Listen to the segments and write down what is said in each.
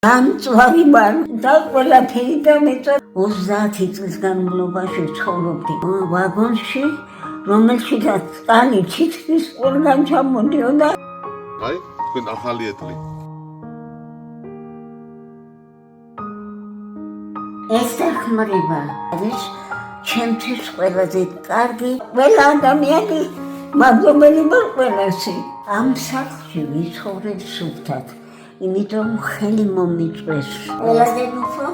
გამწვარი ვარ და ყველაფერი დამეწვა 30 წლის განმავლობაში ცხოვრობდი ვაგონში, რომელშიც წყალი თითქმის ყველგან ჩამოდიოდა. აი, თქვენ ახალი ეტლი. ეს დახმარება არის ჩემთვის ყველაზე კარგი, ყველა ადამიანი მადლობელი ვარ ყველასი. ამ სახლში ვიცხოვრე სუფთად, იმიტომ ხელი მომიწვეს. ყველაზე უფრო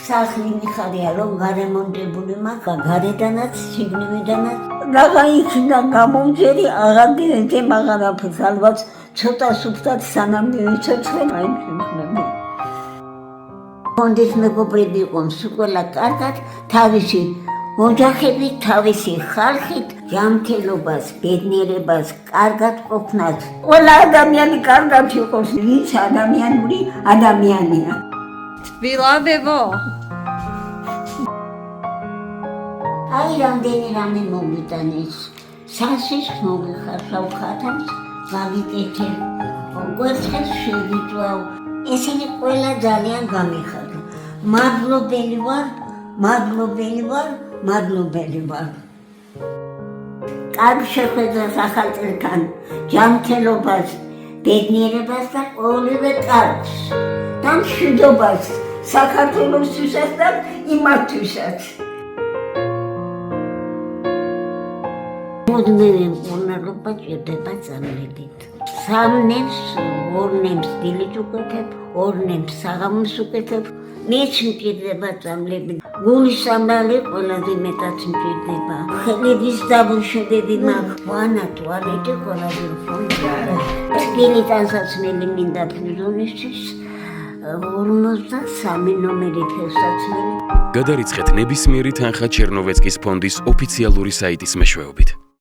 სახლი მიხარია, რომ გარემონტებული მაქვს, გარედანაც, შიგნივიდანაც. რაღა იქიდან გამომჯერი აღარ გინეთებ აღარაფერს, ალბათ ცოტა სუფთად სანამ მივიცოცხლე, მაინც კონდის მეგობრები იყო ყველა კარგად, თავისი ოჯახებით, თავისი ხალხით, ჯანმრთელობას, ბედნიერებას, კარგად ყოფნას. ყველა ადამიანი კარგად იყოს, ვინც ადამიანური ადამიანია. ვილაბებო. აი რამდენი რამე მოვიტანეს. სასის მოგიხარშავ ხათავს, მაგიკეთე. კვერცხებს შევიწვავ. ესენი ყველა ძალიან გამიხარდა. მადლობელი ვარ, მადლობელი ვარ, მადლობელი ვარ. კარგ შეხვედრას ახალ წელთან, ჯანმრთელობას, ბედნიერებას და ყოველივე კარგს. და მშვიდობას საქართველოსთვისაც და იმათთვისაც. მუდმივი მკურნალობა ჭირდება წამლებით. სამნებს, ორნებს დილით უკეთებ, ორნებს საღამოს უკეთებ. მეც მჭირდება წამლები. გულის სამალი ყველაზე მეტად მჭირდება. ხელების დაბოშებები მაქვს. ვანა, ტუალეტი ყველაზე უფრო მჭირდება. დილით ანსაცმელი მინდა ფიზონისთვის 53 ნომერი ფესაცმელი. გადარიცხეთ ნებისმიერი თანხა ჩერნოვეცკის ფონდის ოფიციალური საიტის მეშვეობით.